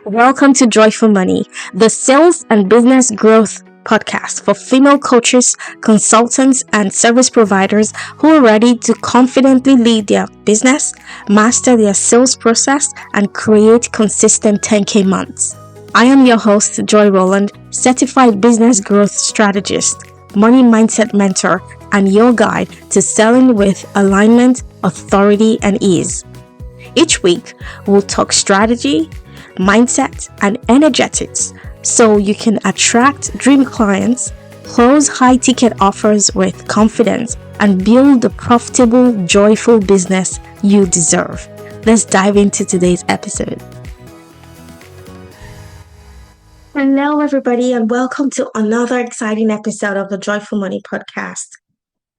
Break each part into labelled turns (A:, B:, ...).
A: Welcome to Joyful Money, the sales and business growth podcast for female coaches, consultants, and service providers who are ready to confidently lead their business, master their sales process, and create consistent 10K months. I am your host, Joy Rowland, certified business growth strategist, money mindset mentor, and your guide to selling with alignment, authority, and ease. Each week, we'll talk strategy, mindset, and energetics so you can attract dream clients, close high ticket offers with confidence, and build the profitable, joyful business you deserve. Let's dive into today's episode. Hello, everybody, and welcome to another exciting episode of the Joyful Money podcast.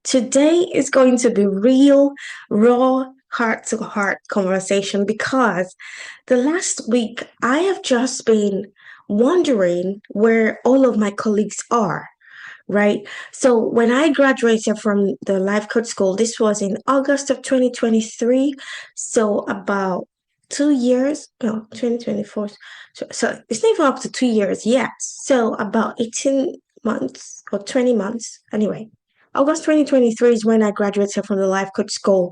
A: Today is going to be real, raw, heart-to-heart conversation because the last week I have just been wondering where all of my colleagues are, right? So when I graduated from the life coach school, this was in August of 2023, so about 2 years, no, 2024. So it's not even up to 2 years yet. So about 18 months or 20 months, anyway. August 2023 is when I graduated from the life coach school.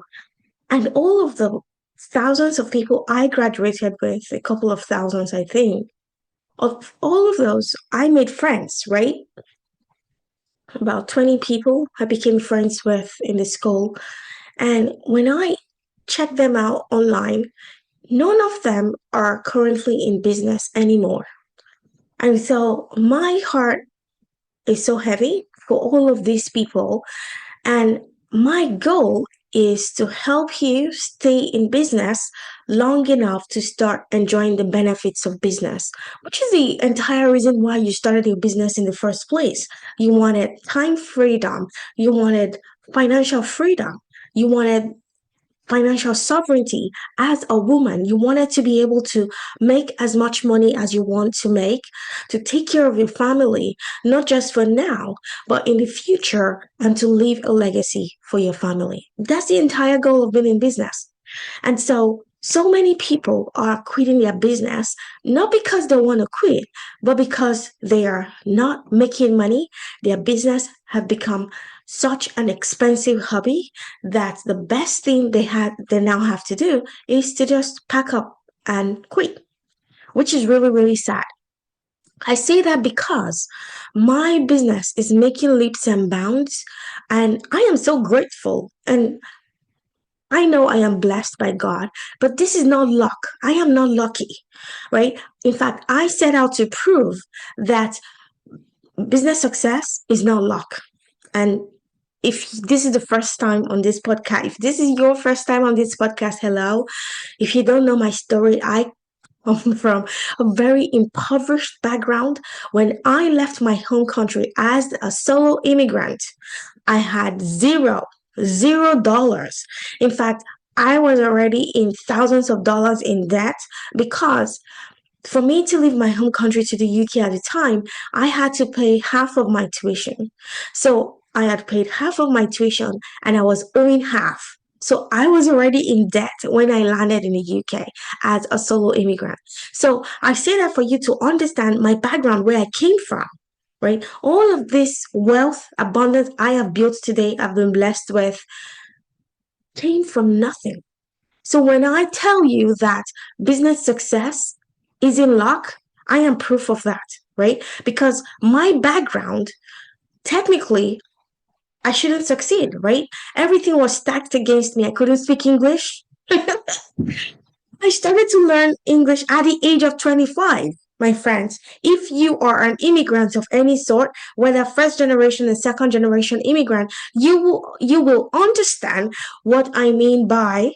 A: And all of the thousands of people I graduated with, a couple of thousands, I think, of all of those, I made friends, right? About 20 people I became friends with in the school. And when I checked them out online, none of them are currently in business anymore. And so my heart is so heavy for all of these people. And my goal is to help you stay in business long enough to start enjoying the benefits of business, which is the entire reason why you started your business in the first place. You wanted time freedom, you wanted financial freedom, you wanted financial sovereignty as a woman. You wanted to be able to make as much money as you want to make, to take care of your family, not just for now, but in the future, and to leave a legacy for your family. That's the entire goal of being in business. And so many people are quitting their business, not because they want to quit, but because they are not making money. Their business have become such an expensive hobby that the best thing they now have to do is to just pack up and quit, which is really, really sad. I say that because my business is making leaps and bounds, and I am so grateful. And I know I am blessed by God, but this is not luck. I am not lucky, right? In fact, I set out to prove that business success is not luck. And if this is the first time on this podcast, if this is your first time on this podcast, hello. If you don't know my story, I come from a very impoverished background. When I left my home country as a solo immigrant, I had $0. In fact, I was already in thousands of dollars in debt because for me to leave my home country to the UK at the time, I had to pay half of my tuition. So I had paid half of my tuition and I was owing half. So I was already in debt when I landed in the UK as a solo immigrant. So I say that for you to understand my background, where I came from, right? All of this wealth, abundance I have built today, I've been blessed with, came from nothing. So when I tell you that business success is in luck, I am proof of that, right? Because my background, technically, I shouldn't succeed, right? Everything was stacked against me. I couldn't speak English. I started to learn English at the age of 25, my friends. If you are an immigrant of any sort, whether first generation and second generation immigrant, you will understand what I mean by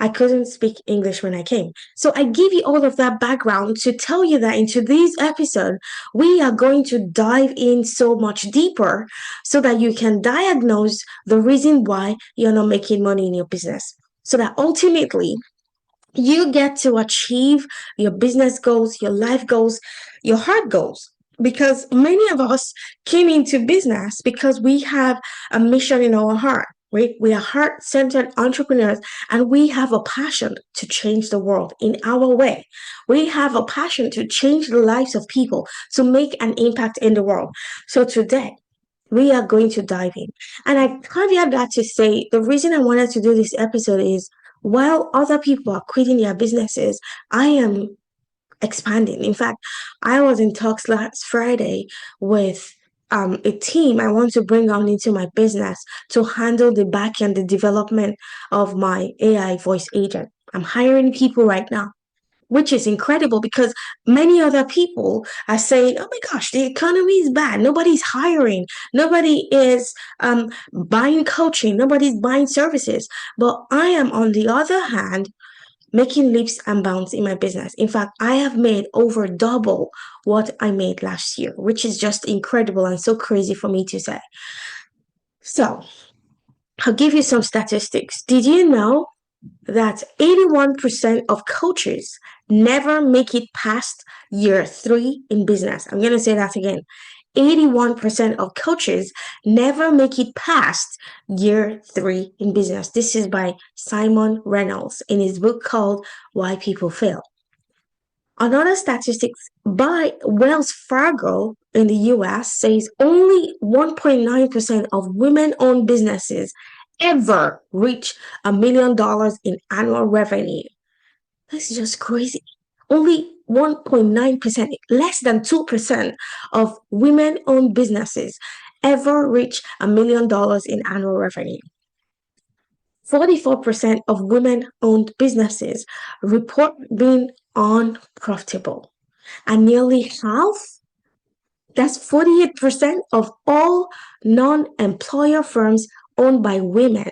A: I couldn't speak English when I came. So I give you all of that background to tell you that into this episode, we are going to dive in so much deeper so that you can diagnose the reason why you're not making money in your business. So that ultimately you get to achieve your business goals, your life goals, your heart goals. Because many of us came into business because we have a mission in our heart, right? We are heart-centered entrepreneurs, and we have a passion to change the world in our way. We have a passion to change the lives of people, to make an impact in the world. So today, we are going to dive in. And I caveat that to say the reason I wanted to do this episode is while other people are quitting their businesses, I am expanding. In fact, I was in talks last Friday with a team I want to bring on into my business to handle the back end, the development of my AI voice agent. I'm hiring people right now, which is incredible because many other people are saying, oh my gosh, the economy is bad. Nobody's hiring. Nobody is buying coaching. Nobody's buying services. But I am, on the other hand, making leaps and bounds in my business. In fact, I have made over double what I made last year, which is just incredible and so crazy for me to say. So, I'll give you some statistics. Did you know that 81% of coaches never make it past year 3 in business? I'm going to say that again. 81% of coaches never make it past year 3 in business. This is by Simon Reynolds in his book called Why People Fail. Another statistics by Wells Fargo in the US says only 1.9% of women-owned businesses ever reach $1 million in annual revenue. That's just crazy. Only 1.9%, less than 2% of women-owned businesses ever reach $1 million in annual revenue. 44% of women-owned businesses report being unprofitable. And nearly half, that's 48% of all non-employer firms owned by women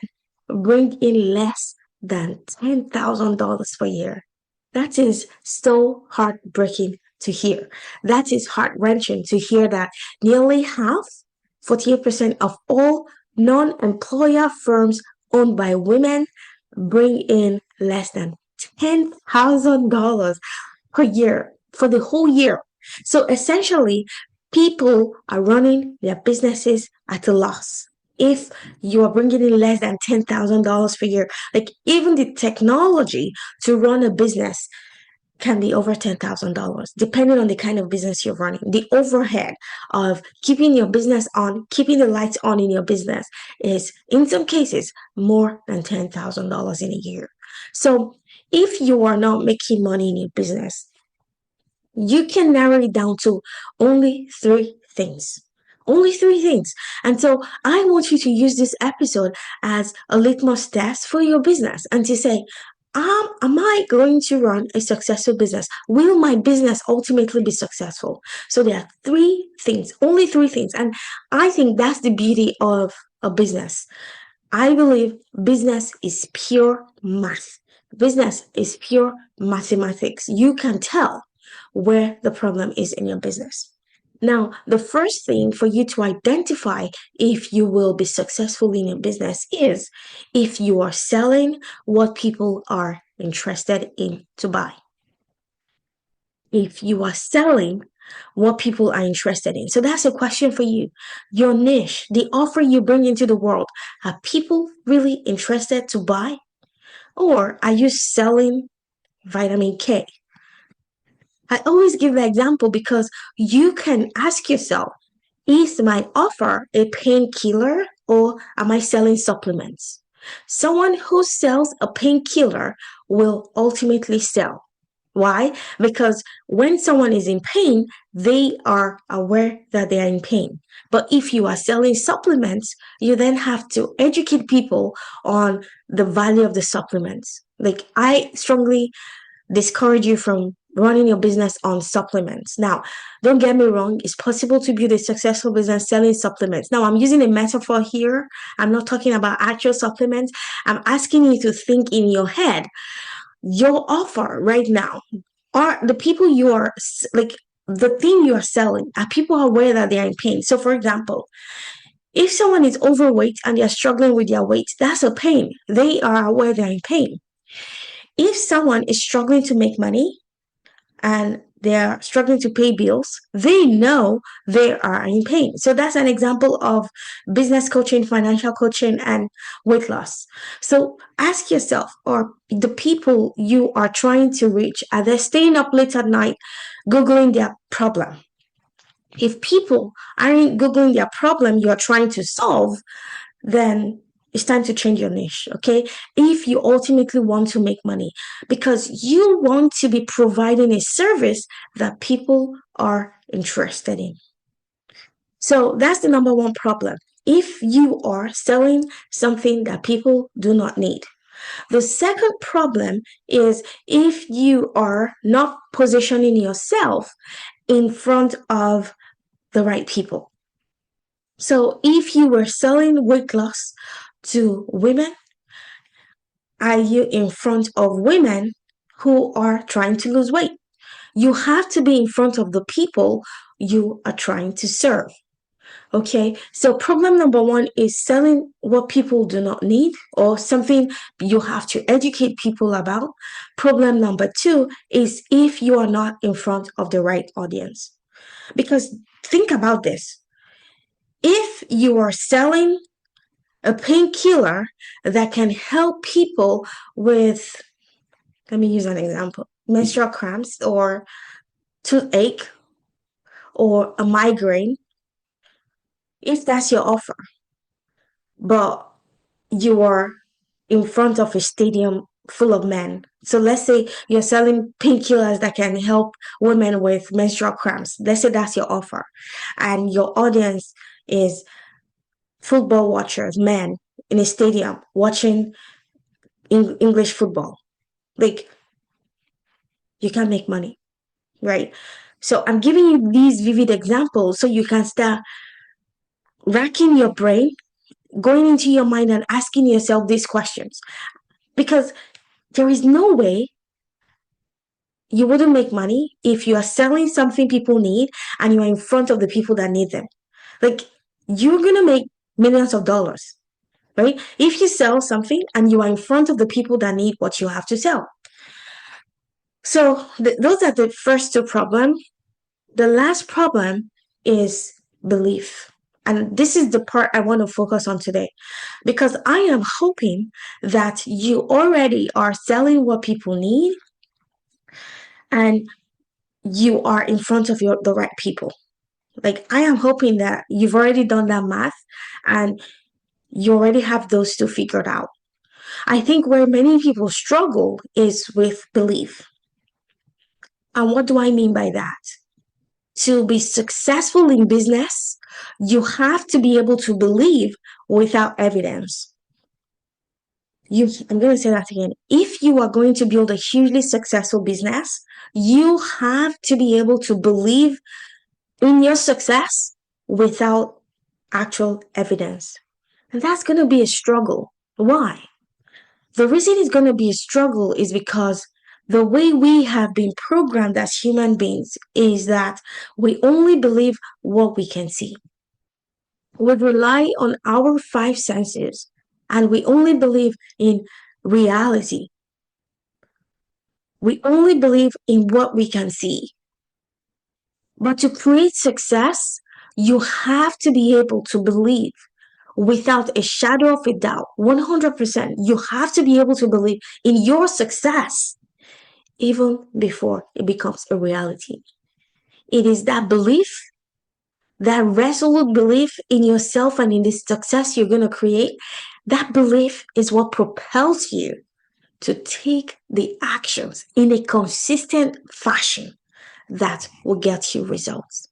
A: bring in less than $10,000 per year. That is so heartbreaking to hear. That is heart-wrenching to hear that nearly half, 48% of all non-employer firms owned by women bring in less than $10,000 per year for the whole year. So essentially, people are running their businesses at a loss. If you are bringing in less than $10,000 per year, like even the technology to run a business can be over $10,000, depending on the kind of business you're running. The overhead of keeping your business on, keeping the lights on in your business is, in some cases, more than $10,000 in a year. So if you are not making money in your business, you can narrow it down to only 3 things. Only 3 things. And so I want you to use this episode as a litmus test for your business and to say, am I going to run a successful business? Will my business ultimately be successful? So there are 3 things, only 3 things. And I think that's the beauty of a business. I believe business is pure math. Business is pure mathematics. You can tell where the problem is in your business. Now, the first thing for you to identify if you will be successful in your business is if you are selling what people are interested in to buy. If you are selling what people are interested in. So that's a question for you. Your niche, the offer you bring into the world, are people really interested to buy? Or are you selling vitamin K? I always give the example because you can ask yourself, is my offer a painkiller or am I selling supplements? Someone who sells a painkiller will ultimately sell. Why? Because when someone is in pain, they are aware that they are in pain. But if you are selling supplements, you then have to educate people on the value of the supplements. Like, I strongly discourage you from running your business on supplements. Now, don't get me wrong, it's possible to build a successful business selling supplements. Now, I'm using a metaphor here. I'm not talking about actual supplements. I'm asking you to think in your head, your offer right now, are the people you are, like, the thing you are selling, are people aware that they are in pain? So, for example, if someone is overweight and they're struggling with their weight, that's a pain. They are aware they're in pain. If someone is struggling to make money, and they're struggling to pay bills, they know they are in pain. So that's an example of business coaching, financial coaching, and weight loss. So ask yourself, or the people you are trying to reach, are they staying up late at night Googling their problem? If people aren't Googling their problem you're trying to solve, then it's time to change your niche, okay? If you ultimately want to make money, because you want to be providing a service that people are interested in. So that's the number one problem. If you are selling something that people do not need. The second problem is if you are not positioning yourself in front of the right people. So if you were selling weight loss to women, are you in front of women who are trying to lose weight? You have to be in front of the people you are trying to serve. Okay, so problem number one is selling what people do not need or something you have to educate people about. Problem number two is if you are not in front of the right audience. Because think about this. If you are selling a painkiller that can help people with, let me use an example, menstrual cramps or toothache or a migraine, if that's your offer, but you are in front of a stadium full of men. So let's say you're selling painkillers that can help women with menstrual cramps. Let's say that's your offer. And your audience is football watchers, men in a stadium watching English football. Like, you can't make money, right? So I'm giving you these vivid examples so you can start racking your brain, going into your mind and asking yourself these questions. Because there is no way you wouldn't make money if you are selling something people need and you are in front of the people that need them. Like, you're going to make millions of dollars, right? If you sell something and you are in front of the people that need what you have to sell. So those are the first two problems. The last problem is belief. And this is the part I want to focus on today, because I am hoping that you already are selling what people need and you are in front of the right people. Like, I am hoping that you've already done that math and you already have those two figured out. I think where many people struggle is with belief. And what do I mean by that? To be successful in business, you have to be able to believe without evidence. I'm going to say that again. If you are going to build a hugely successful business, you have to be able to believe in your success without actual evidence. And that's going to be a struggle. Why? The reason it's going to be a struggle is because the way we have been programmed as human beings is that we only believe what we can see. We rely on our five senses and we only believe in reality. We only believe in what we can see. But to create success, you have to be able to believe without a shadow of a doubt, 100%. You have to be able to believe in your success even before it becomes a reality. It is that belief, that resolute belief in yourself and in the success you're going to create, that belief is what propels you to take the actions in a consistent fashion that will get you results.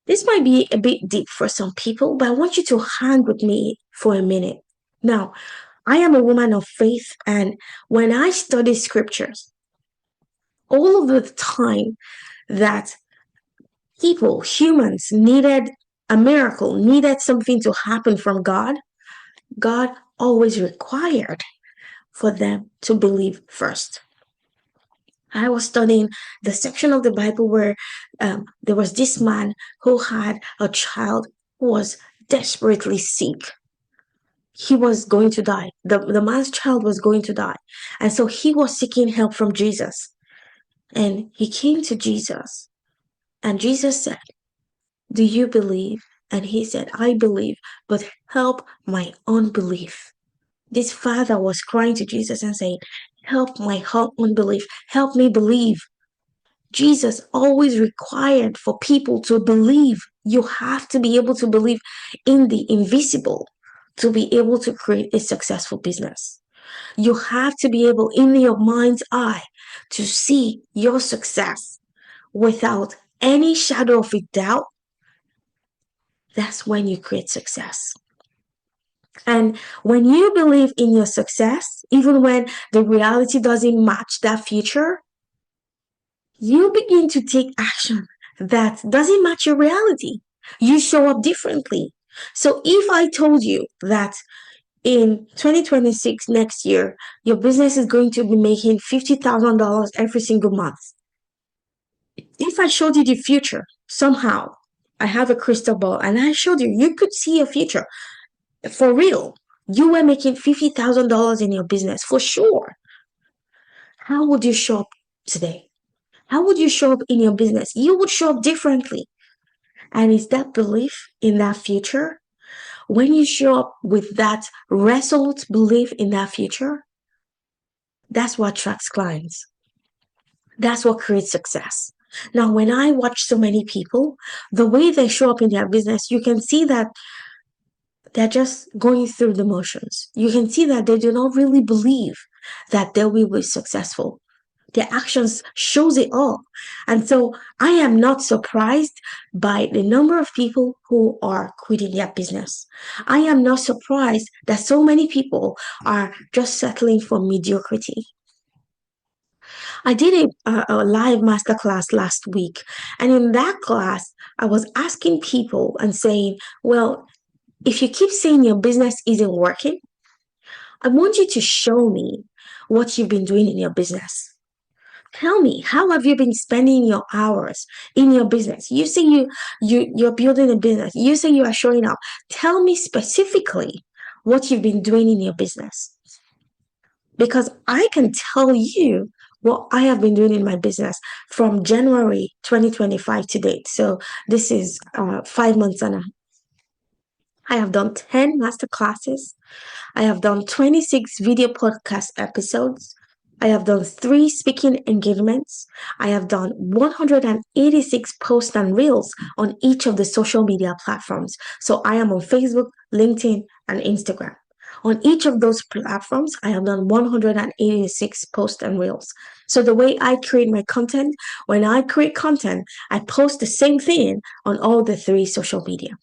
A: This might be a bit deep for some people, but I want you to hang with me for a minute. Now, I am a woman of faith, and when I study scriptures, all of the time that people, humans, needed a miracle, needed something to happen from God, God always required for them to believe first. I was studying the section of the Bible where there was this man who had a child who was desperately sick. He was going to die. The man's child was going to die. And so he was seeking help from Jesus. And he came to Jesus, and Jesus said, "Do you believe?" And he said, "I believe, but help my unbelief." This father was crying to Jesus and saying, "Help my unbelief. Help me believe." Jesus always required for people to believe. You have to be able to believe in the invisible to be able to create a successful business. You have to be able, in your mind's eye, to see your success without any shadow of a doubt. That's when you create success. And when you believe in your success, even when the reality doesn't match that future, you begin to take action that doesn't match your reality. You show up differently. So if I told you that in 2026, next year, your business is going to be making $50,000 every single month, if I showed you the future somehow, I have a crystal ball and I showed you, you could see a future for real. You were making $50,000 in your business for sure. How would you show up today? How would you show up in your business? You would show up differently. And it's that belief in that future. When you show up with that resolute belief in that future, that's what attracts clients. That's what creates success. Now, when I watch so many people, the way they show up in their business, you can see that they're just going through the motions. You can see that they do not really believe that they will be successful. Their actions shows it all. And so I am not surprised by the number of people who are quitting their business. I am not surprised that so many people are just settling for mediocrity. I did a live masterclass last week, and in that class, I was asking people and saying, well, if you keep saying your business isn't working, I want you to show me what you've been doing in your business. Tell me, how have you been spending your hours in your business? You say you're building a business. You say you are showing up. Tell me specifically what you've been doing in your business. Because I can tell you what I have been doing in my business from January 2025 to date. So this is 5 months and I have done 10 master classes. I have done 26 video podcast episodes. I have done 3 speaking engagements. I have done 186 posts and reels on each of the social media platforms. So I am on Facebook, LinkedIn, and Instagram. On each of those platforms, I have done 186 posts and reels. So the way I create my content, when I create content, I post the same thing on all the 3 social media.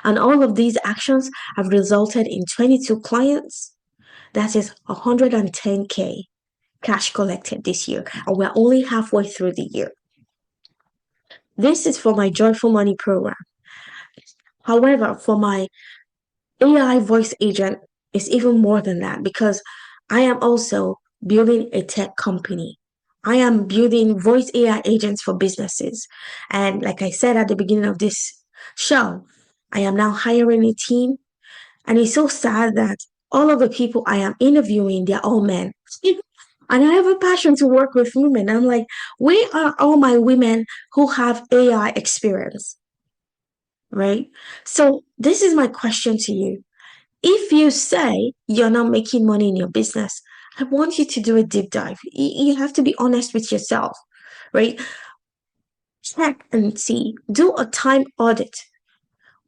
A: And all of these actions have resulted in 22 clients. That is 110K cash collected this year. And we're only halfway through the year. This is for my Joyful Money program. However, for my AI voice agent, it's even more than that because I am also building a tech company. I am building voice AI agents for businesses. And like I said at the beginning of this show, I am now hiring a team. And it's so sad that all of the people I am interviewing, they're all men. And I have a passion to work with women. I'm like, where are all my women who have AI experience? Right? So, this is my question to you. If you say you're not making money in your business, I want you to do a deep dive. You have to be honest with yourself, right? Check and see. Do a time audit.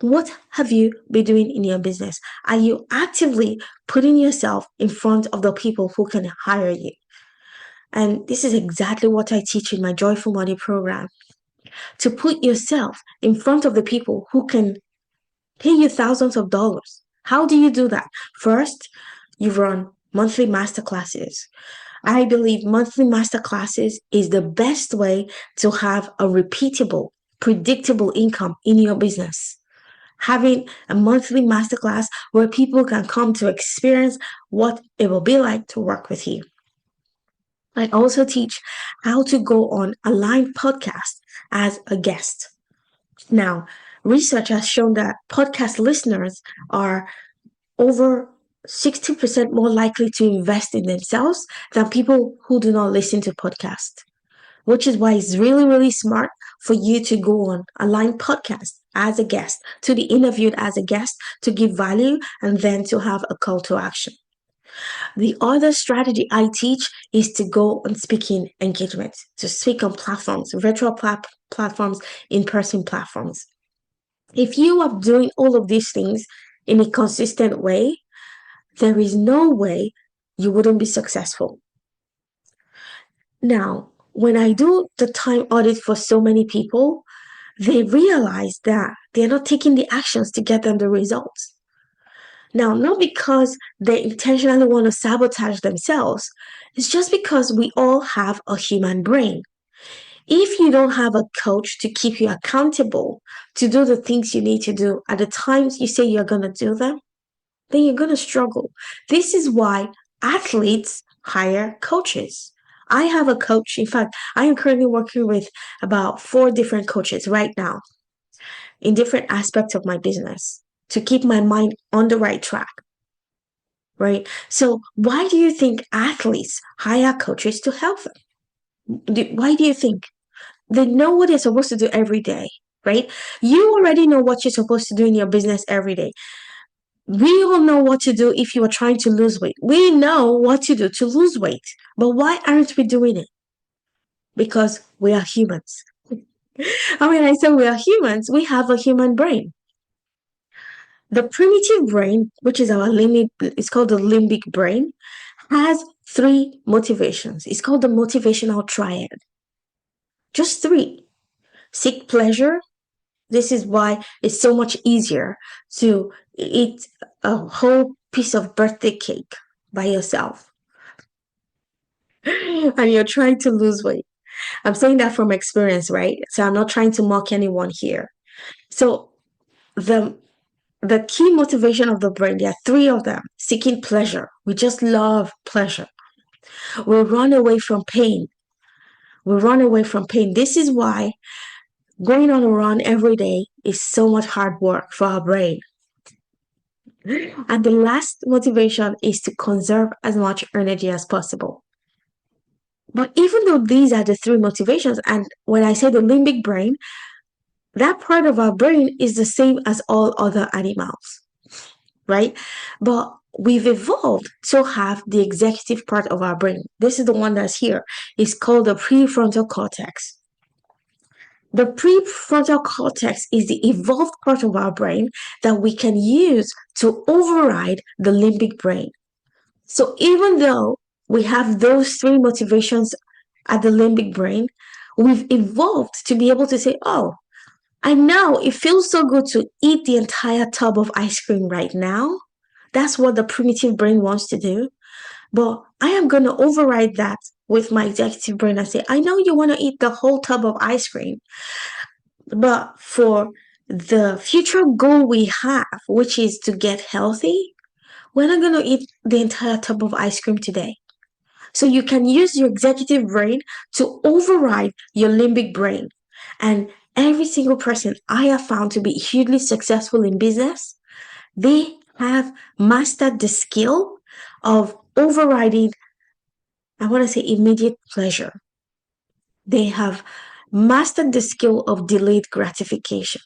A: What have you been doing in your business? Are you actively putting yourself in front of the people who can hire you? And this is exactly what I teach in my Joyful Money program, to put yourself in front of the people who can pay you thousands of dollars. How do you do that? First, you run monthly masterclasses. I believe monthly masterclasses is the best way to have a repeatable, predictable income in your business. Having a monthly masterclass where people can come to experience what it will be like to work with you. I also teach how to go on a live podcast as a guest. Now, research has shown that podcast listeners are over 60% more likely to invest in themselves than people who do not listen to podcasts. which is why it's really, really smart for you to go on a line podcast as a guest, to be interviewed as a guest, to give value, and then to have a call to action. The other strategy I teach is to go on speaking engagements, to speak on platforms, virtual platforms, in person platforms. If you are doing all of these things in a consistent way, there is no way you wouldn't be successful. Now, when I do the time audit for so many people, they realize that they're not taking the actions to get them the results. Now, not because they intentionally want to sabotage themselves, it's just because we all have a human brain. If you don't have a coach to keep you accountable to do the things you need to do at the times you say you're going to do them, then you're going to struggle. This is why athletes hire coaches. I have a coach. In fact, I am currently working with about 4 different coaches right now in different aspects of my business to keep my mind on the right track. Right? So, why do you think athletes hire coaches to help them? Why do you think? They know what they're supposed to do every day, right? You already know what you're supposed to do in your business every day. We all know what to do if you are trying to lose weight. We know what to do to lose weight. But why aren't we doing it? Because we are humans. And when I say we are humans, we have a human brain. The primitive brain, which is our limbic, it's called the limbic brain, has 3 motivations. It's called the motivational triad. Just 3. Seek pleasure. This is why it's so much easier to eat a whole piece of birthday cake by yourself. And you're trying to lose weight. I'm saying that from experience, right? So I'm not trying to mock anyone here. So the key motivation of the brain, there are 3 of them. Seeking pleasure. We just love pleasure. We run away from pain. We run away from pain. This is why going on a run every day is so much hard work for our brain. And the last motivation is to conserve as much energy as possible. But even though these are the 3 motivations, and when I say the limbic brain, that part of our brain is the same as all other animals, right? But we've evolved to have the executive part of our brain. This is the one that's here. It's called the prefrontal cortex. The prefrontal cortex is the evolved part of our brain that we can use to override the limbic brain. So even though we have those 3 motivations at the limbic brain, we've evolved to be able to say, oh, I know it feels so good to eat the entire tub of ice cream right now. That's what the primitive brain wants to do. But I am going to override that with my executive brain and say, I know you want to eat the whole tub of ice cream. But for the future goal we have, which is to get healthy, we're not going to eat the entire tub of ice cream today. So you can use your executive brain to override your limbic brain. And every single person I have found to be hugely successful in business, they have mastered the skill of overriding, I want to say, immediate pleasure. They have mastered the skill of delayed gratification.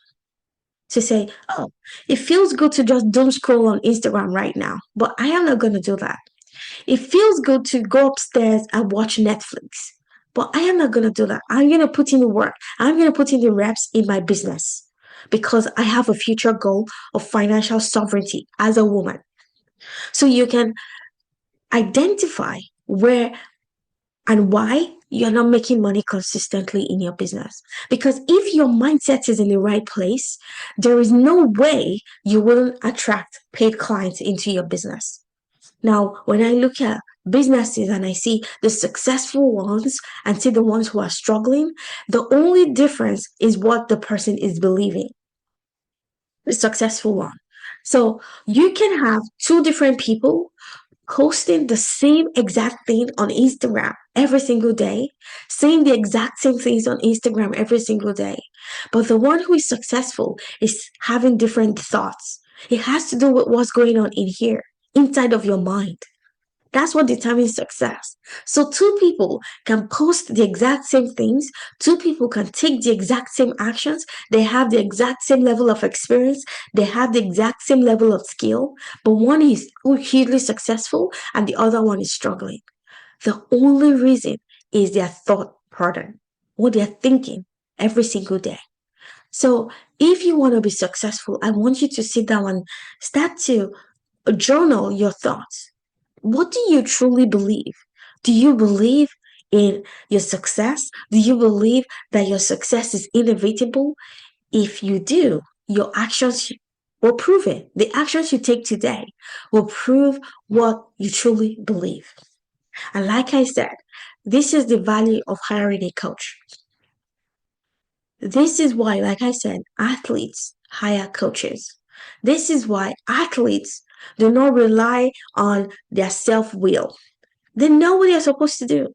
A: To say, oh, it feels good to just doom scroll on Instagram right now, but I am not going to do that. It feels good to go upstairs and watch Netflix, but I am not going to do that. I'm going to put in the work. I'm going to put in the reps in my business because I have a future goal of financial sovereignty as a woman. So you can identify where and why you're not making money consistently in your business. Because if your mindset is in the right place, there is no way you wouldn't attract paid clients into your business. Now, when I look at businesses and I see the successful ones and see the ones who are struggling, the only difference is what the person is believing. The successful one. So you can have 2 different people posting the same exact thing on Instagram every single day, saying the exact same things on Instagram every single day. But the one who is successful is having different thoughts. It has to do with what's going on in here, inside of your mind. That's what determines success. So two people can post the exact same things. Two people can take the exact same actions. They have the exact same level of experience. They have the exact same level of skill. But one is hugely successful and the other one is struggling. The only reason is their thought pattern, what they're thinking every single day. So if you want to be successful, I want you to sit down and start to journal your thoughts. What do you truly believe? Do you believe in your success? Do you believe that your success is inevitable? If you do, your actions will prove it. The actions you take today will prove what you truly believe. And like I said, this is the value of hiring a coach. This is why, like I said, athletes hire coaches. This is why athletes do not rely on their self will. They know what they're supposed to do,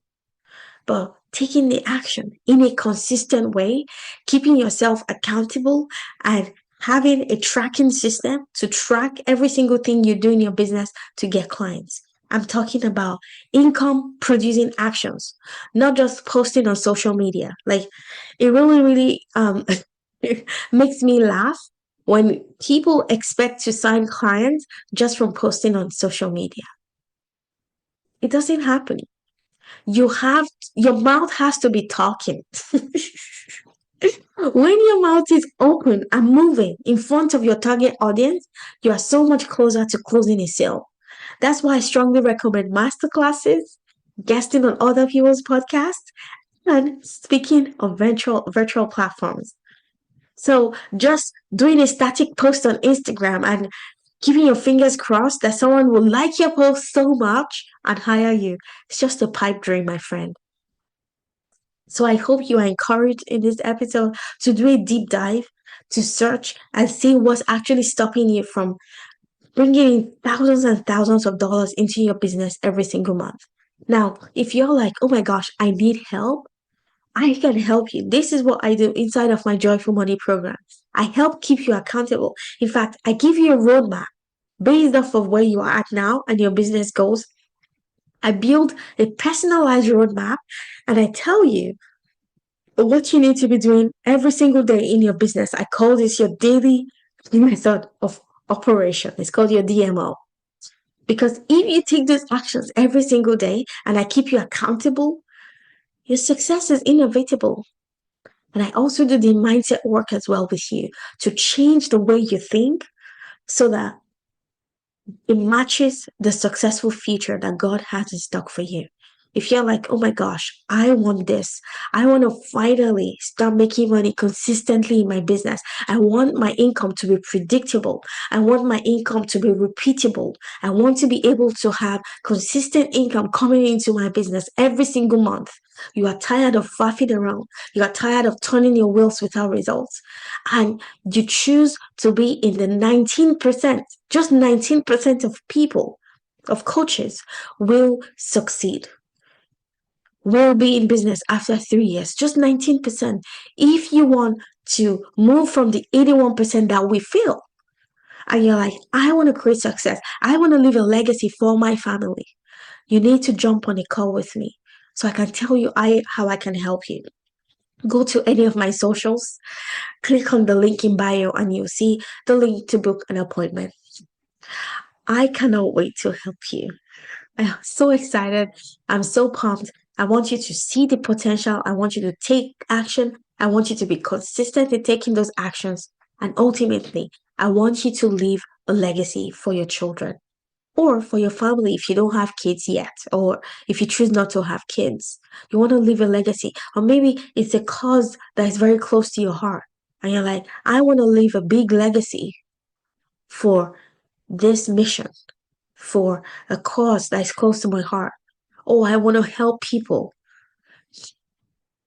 A: but taking the action in a consistent way, keeping yourself accountable, and having a tracking system to track every single thing you do in your business to get clients. I'm talking about income producing actions, not just posting on social media. Like it really it makes me laugh when people expect to sign clients just from posting on social media. It doesn't happen. You have your mouth has to be talking. When your mouth is open and moving in front of your target audience, you are so much closer to closing a sale. That's why I strongly recommend masterclasses, guesting on other people's podcasts, and speaking on virtual platforms. So just doing a static post on Instagram and keeping your fingers crossed that someone will like your post so much and hire you. It's just a pipe dream, my friend. So I hope you are encouraged in this episode to do a deep dive, to search and see what's actually stopping you from bringing in thousands and thousands of dollars into your business every single month. Now, if you're like, oh my gosh, I need help, I can help you. This is what I do inside of my Joyful Money program. I help keep you accountable. In fact, I give you a roadmap based off of where you are at now and your business goals. I build a personalized roadmap and I tell you what you need to be doing every single day in your business. I call this your daily method of operation. It's called your DMO. Because if you take those actions every single day and I keep you accountable, your success is inevitable. And I also do the mindset work as well with you to change the way you think so that it matches the successful future that God has in stock for you. If you're like, oh my gosh, I want this. I want to finally start making money consistently in my business. I want my income to be predictable. I want my income to be repeatable. I want to be able to have consistent income coming into my business every single month. You are tired of faffing around. You are tired of turning your wheels without results. And you choose to be in the 19%, just 19% of people, of coaches will succeed, will be in business after 3 years, just 19%. If you want to move from the 81% that we feel, and you're like, I want to create success, I want to leave a legacy for my family, you need to jump on a call with me so I can tell you how I can help you. Go to any of my socials, click on the link in bio, and you'll see the link to book an appointment. I cannot wait to help you. I'm so excited. I'm so pumped. I want you to see the potential. I want you to take action. I want you to be consistent in taking those actions. And ultimately, I want you to leave a legacy for your children or for your family if you don't have kids yet, or if you choose not to have kids. You want to leave a legacy, or maybe it's a cause that is very close to your heart. And you're like, I want to leave a big legacy for this mission, for a cause that is close to my heart. Oh, I want to help people.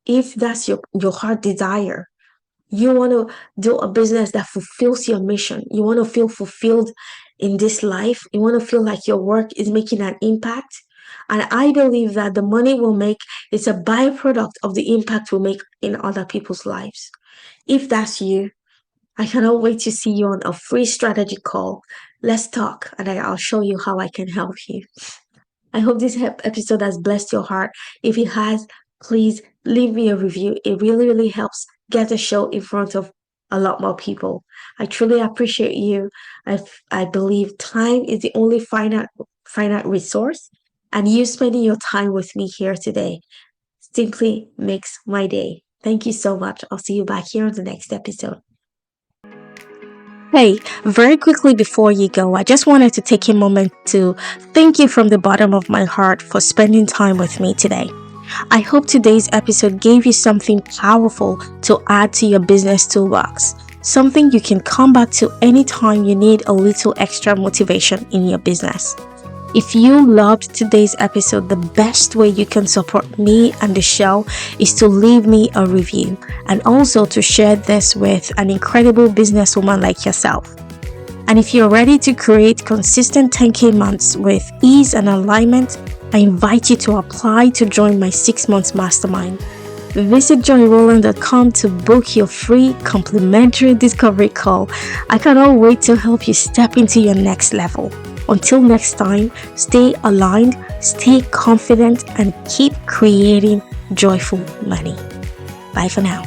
A: If that's your heart desire, you want to do a business that fulfills your mission. You want to feel fulfilled in this life. You want to feel like your work is making an impact. And I believe that the money we'll make is a byproduct of the impact we make in other people's lives. If that's you, I cannot wait to see you on a free strategy call. Let's talk and I'll show you how I can help you. I hope this episode has blessed your heart. If it has, please leave me a review. It really, really helps get the show in front of a lot more people. I truly appreciate you. I believe time is the only finite resource, and you spending your time with me here today simply makes my day. Thank you so much. I'll see you back here on the next episode. Hey, very quickly before you go, I just wanted to take a moment to thank you from the bottom of my heart for spending time with me today. I hope today's episode gave you something powerful to add to your business toolbox, something you can come back to anytime you need a little extra motivation in your business. If you loved today's episode, the best way you can support me and the show is to leave me a review and also to share this with an incredible businesswoman like yourself. And if you're ready to create consistent 10K months with ease and alignment, I invite you to apply to join my 6 months mastermind. Visit johnnyroland.com to book your free complimentary discovery call. I cannot wait to help you step into your next level. Until next time, stay aligned, stay confident, and keep creating joyful money. Bye for now.